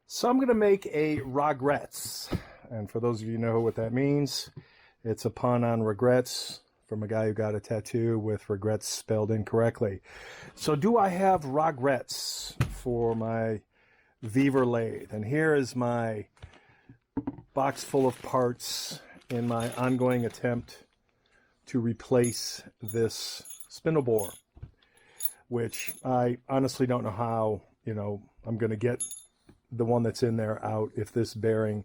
So I'm going to make a Ragrets. And for those of you who know what that means, it's a pun on regrets from a guy who got a tattoo with regrets spelled incorrectly. So do I have Ragrets for my VEVOR lathe? And here is my box full of parts in my ongoing attempt to replace this spindle bore, which I honestly don't know how, I'm going to get the one that's in there out if this bearing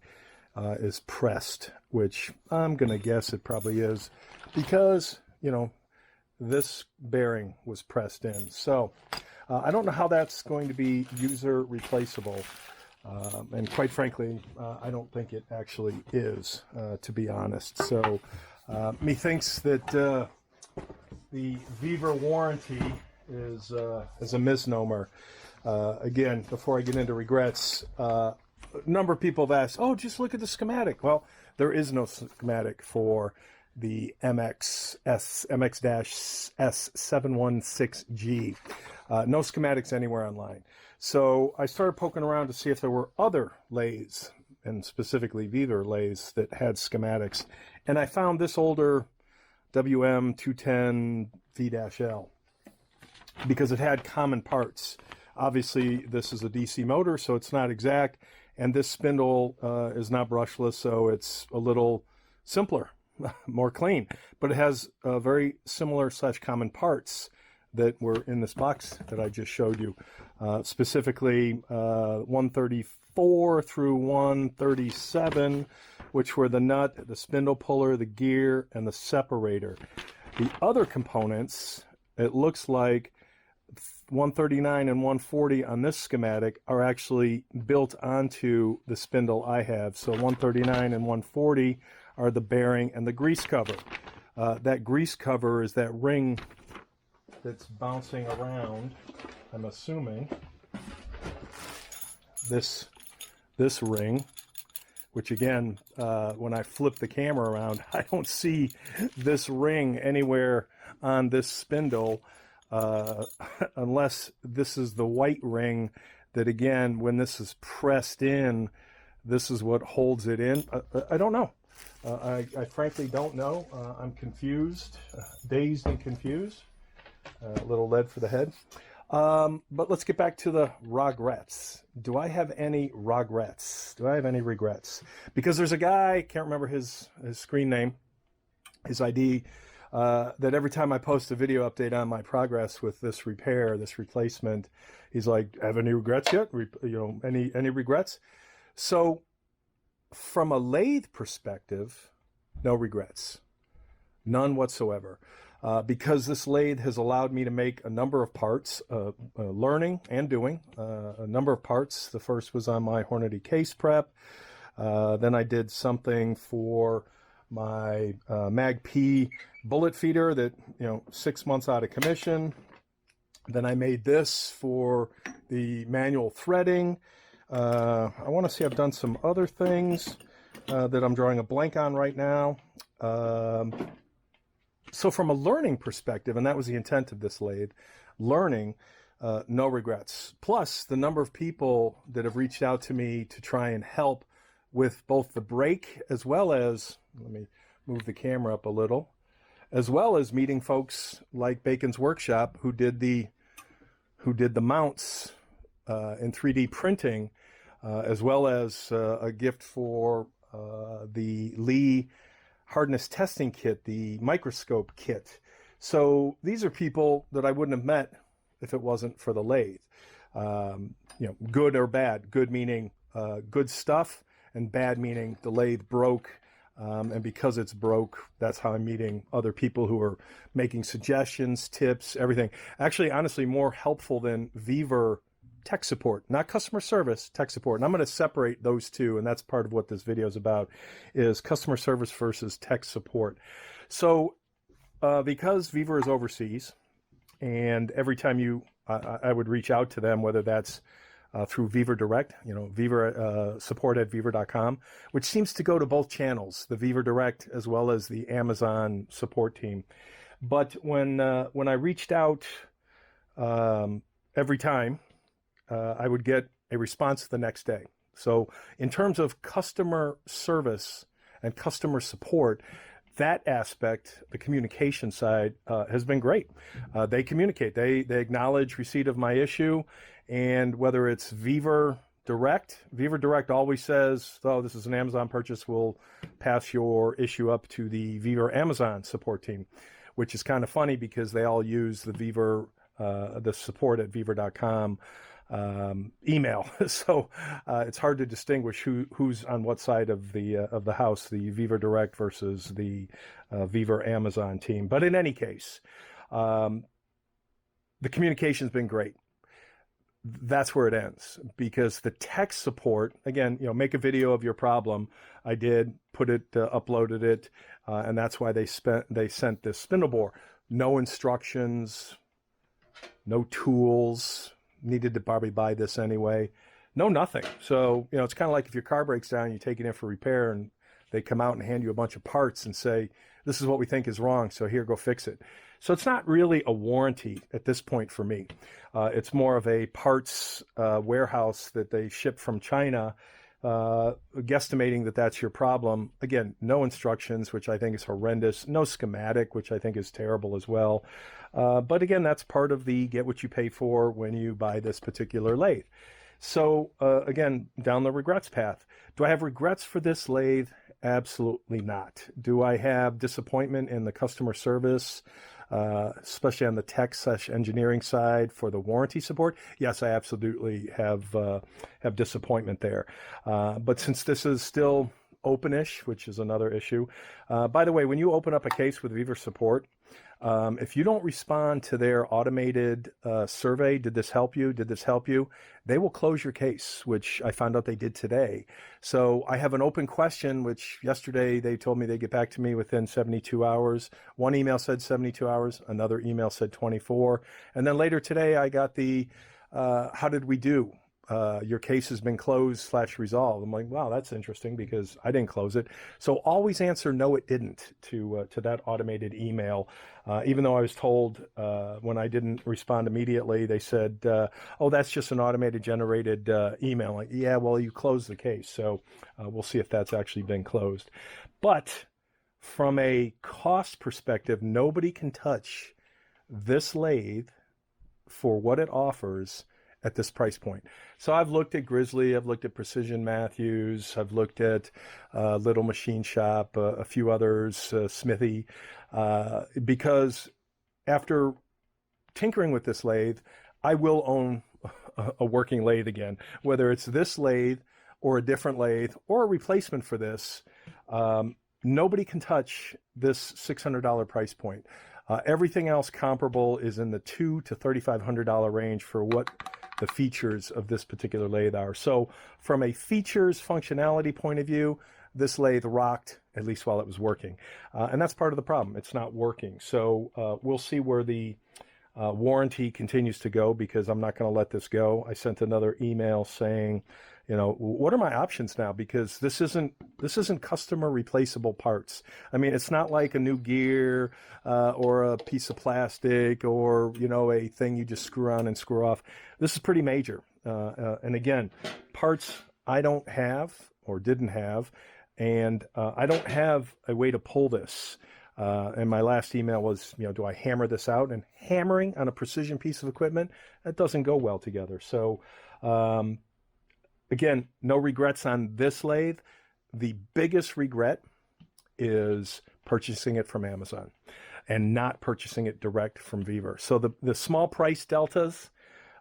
is pressed, which I'm going to guess it probably is because, this bearing was pressed in. So I don't know how that's going to be user replaceable. And quite frankly, I don't think it actually is, to be honest. So methinks that the VEVOR warranty is a misnomer. Again, before I get into regrets, a number of people have asked, oh, just look at the schematic. Well, there is no schematic for the MX-S716G. No schematics anywhere online. So I started poking around to see if there were other lathes, and specifically VEVOR lathes, that had schematics. And I found this older WM210V-L because it had common parts. Obviously, this is a DC motor, so it's not exact. And this spindle is not brushless, so it's a little simpler, more clean. But it has very similar / common parts that were in this box that I just showed you. Specifically, 134 through 137, which were the nut, the spindle puller, the gear, and the separator. The other components, it looks like 139 and 140 on this schematic are actually built onto the spindle I have. So 139 and 140 are the bearing and the grease cover. That grease cover is that ring that's bouncing around, I'm assuming. This ring, which again, when I flip the camera around, I don't see this ring anywhere on this spindle. Unless this is the white ring that, again, when this is pressed in, this is what holds it in. I don't know. I frankly don't know. I'm confused, dazed and confused. A little lead for the head. But let's get back to the Ragrets. Do I have any Ragrets? Do I have any regrets? Because there's a guy, can't remember his screen name, his ID, that every time I post a video update on my progress with this repair, this replacement, he's like, have any regrets yet? Any regrets? So from a lathe perspective, no regrets, none whatsoever. Because this lathe has allowed me to make a number of parts, learning and doing a number of parts. The first was on my Hornady case prep. Then I did something for my MAG-P bullet feeder that, 6 months out of commission. Then I made this for the manual threading. I want to say I've done some other things that I'm drawing a blank on right now. So from a learning perspective, and that was the intent of this lathe, learning, no regrets. Plus, the number of people that have reached out to me to try and help with both the brake as well as, let me move the camera up a little, as well as meeting folks like Bacon's Workshop who did the mounts in 3D printing, as well as a gift for the Lee hardness testing kit, the microscope kit. So these are people that I wouldn't have met if it wasn't for the lathe. Good or bad. Good meaning good stuff, and bad meaning the lathe broke. And because it's broke, that's how I'm meeting other people who are making suggestions, tips, everything. Actually, honestly, more helpful than VEVOR tech support, not customer service, tech support. And I'm going to separate those two, and that's part of what this video is about, is customer service versus tech support. So because VEVOR is overseas, and every time I would reach out to them, whether that's through VEVOR Direct, VEVOR support at VEVOR.com, which seems to go to both channels, the VEVOR Direct as well as the Amazon support team. But when I reached out every time, I would get a response the next day. So in terms of customer service and customer support, that aspect, the communication side, has been great. They communicate. They acknowledge receipt of my issue, and whether it's VEVOR Direct always says, oh, this is an Amazon purchase, we'll pass your issue up to the VEVOR Amazon support team, which is kind of funny because they all use the VEVOR, the support at VEVOR.com email. So it's hard to distinguish who's on what side of the house, the VEVOR Direct versus the VEVOR Amazon team. But in any case, the communication's been great. That's where it ends, because the tech support, again, make a video of your problem. I did, put it, uploaded it, and that's why they sent this spindle bore. No instructions, no tools. Needed to probably buy this anyway. No, nothing. So, it's kind of like if your car breaks down, you take it in for repair, and they come out and hand you a bunch of parts and say, this is what we think is wrong, so here, go fix it. So it's not really a warranty at this point for me. It's more of a parts warehouse that they ship from China, guesstimating that that's your problem. Again, no instructions, which I think is horrendous. No schematic, which I think is terrible as well. But again, that's part of the get what you pay for when you buy this particular lathe. So again, down the regrets path. Do I have regrets for this lathe? Absolutely not. Do I have disappointment in the customer service, especially on the tech/engineering side for the warranty support? Yes, I absolutely have disappointment there. But since this is still openish, which is another issue. By the way, when you open up a case with VEVOR support, if you don't respond to their automated survey, did this help you? Did this help you? They will close your case, which I found out they did today. So I have an open question, which yesterday they told me they'd get back to me within 72 hours. One email said 72 hours. Another email said 24. And then later today, I got the, how did we do? Your case has been closed/resolved. I'm like, wow, that's interesting because I didn't close it. So always answer no, it didn't to that automated email. Even though I was told when I didn't respond immediately, they said, oh, that's just an automated generated email. Like, yeah, well, you closed the case. So we'll see if that's actually been closed. But from a cost perspective, nobody can touch this lathe for what it offers at this price point. So I've looked at Grizzly, I've looked at Precision Matthews, I've looked at Little Machine Shop, a few others, Smithy, because after tinkering with this lathe, I will own a working lathe again, whether it's this lathe or a different lathe or a replacement for this. Nobody can touch this $600 price point. Everything else comparable is in the $2,000 to $3,500 range for what the features of this particular lathe are. So from a features functionality point of view, this lathe rocked, at least while it was working. And that's part of the problem. It's not working. So we'll see where the warranty continues to go, because I'm not going to let this go. I sent another email saying, what are my options now? Because this isn't customer replaceable parts. I mean, it's not like a new gear or a piece of plastic or, a thing you just screw on and screw off. This is pretty major. And again, parts I don't have or didn't have, and I don't have a way to pull this. And my last email was, do I hammer this out? And hammering on a precision piece of equipment, that doesn't go well together. So, again, no regrets on this lathe. The biggest regret is purchasing it from Amazon and not purchasing it direct from VEVOR. So the small price deltas,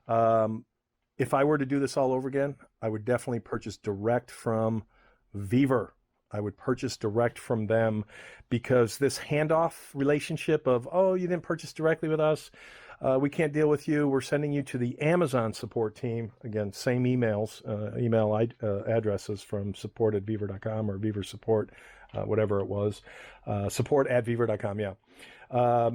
if I were to do this all over again, I would definitely purchase direct from VEVOR. I would purchase direct from them, because this handoff relationship of, oh, you didn't purchase directly with us, we can't deal with you, we're sending you to the Amazon support team. Again, same emails, addresses from support@VEVOR.com or VEVOR support, whatever it was, support@VEVOR.com, yeah.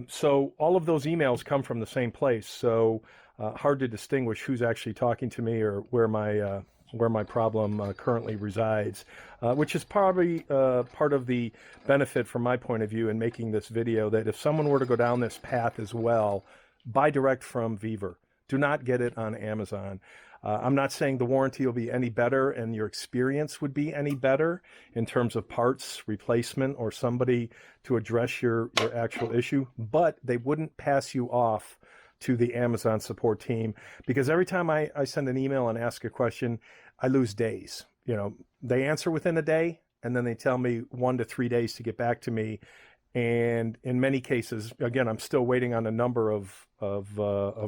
So all of those emails come from the same place, so hard to distinguish who's actually talking to me or where my problem currently resides, which is probably part of the benefit from my point of view in making this video, that if someone were to go down this path as well, buy direct from VEVOR. Do not get it on Amazon. I'm not saying the warranty will be any better and your experience would be any better in terms of parts replacement or somebody to address your actual issue, but they wouldn't pass you off to the Amazon support team, because every time I send an email and ask a question, I lose days. You know, they answer within a day and then they tell me 1 to 3 days to get back to me. And in many cases, again, I'm still waiting on a number of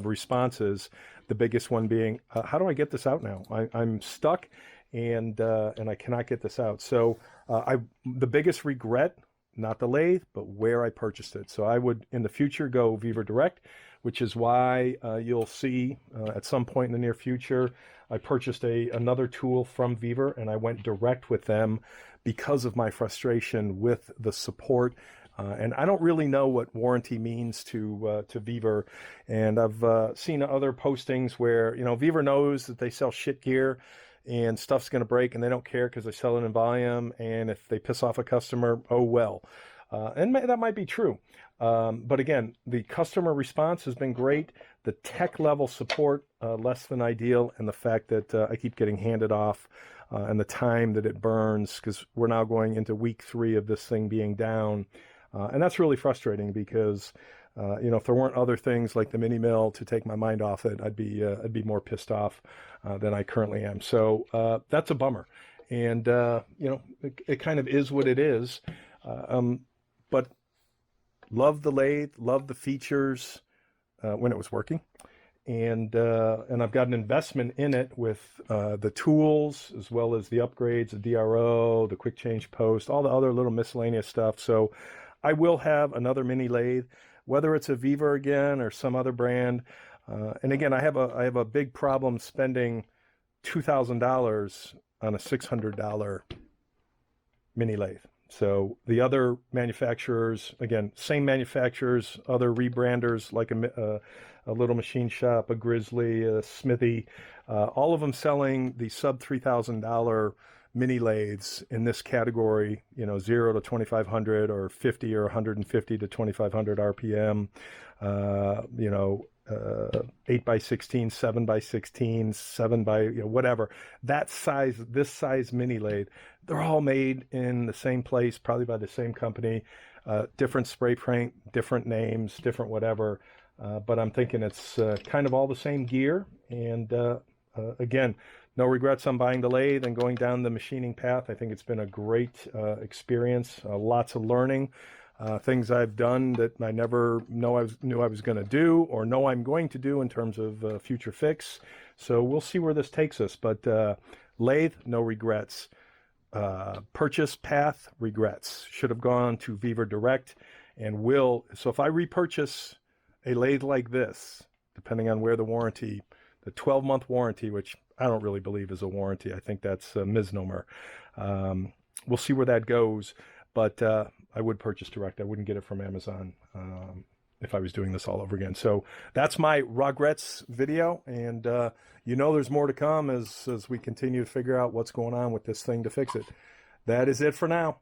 responses. The biggest one being, how do I get this out now? I'm stuck and I cannot get this out. So the biggest regret, not the lathe, but where I purchased it. So I would in the future go VEVOR Direct, which is why you'll see at some point in the near future, I purchased another tool from VEVOR and I went direct with them because of my frustration with the support. And I don't really know what warranty means to VEVOR. And I've seen other postings where, you know, VEVOR knows that they sell shit gear and stuff's going to break and they don't care because they sell it in volume. And if they piss off a customer, oh well. And that might be true. But again, the customer response has been great. The tech level support, less than ideal. And the fact that I keep getting handed off and the time that it burns, because we're now going into week 3 of this thing being down. And that's really frustrating because, you know, if there weren't other things like the mini mill to take my mind off it, I'd be more pissed off than I currently am. So that's a bummer. And, you know, it kind of is what it is. But love the lathe, love the features when it was working. And I've got an investment in it with the tools as well as the upgrades, the DRO, the quick change post, all the other little miscellaneous stuff. So I will have another mini lathe, whether it's a VEVOR again or some other brand. And again, I have a big problem spending $2,000 on a $600 mini lathe. So the other manufacturers, again, same manufacturers, other rebranders like a Little Machine Shop, a Grizzly, a Smithy, all of them selling the sub $3,000 mini lathes in this category, you know, 0 to 2,500 or 50 or 150 to 2,500 RPM, you know, 8x16, 7x16, 7 by, you know, whatever. That size, this size mini lathe, they're all made in the same place, probably by the same company, different spray paint, different names, different whatever. But I'm thinking it's kind of all the same gear. And again, no regrets on buying the lathe and going down the machining path. I think it's been a great experience, lots of learning. Things I've done that I never knew I was going to do or know I'm going to do in terms of future fix. So we'll see where this takes us. But lathe, no regrets. Purchase path, regrets. Should have gone to VEVOR Direct and will. So if I repurchase a lathe like this, depending on where the warranty, the 12-month warranty, which I don't really believe is a warranty. I think that's a misnomer. We'll see where that goes. But I would purchase direct. I wouldn't get it from Amazon if I was doing this all over again. So that's my Ragrets video. And you know there's more to come as we continue to figure out what's going on with this thing to fix it. That is it for now.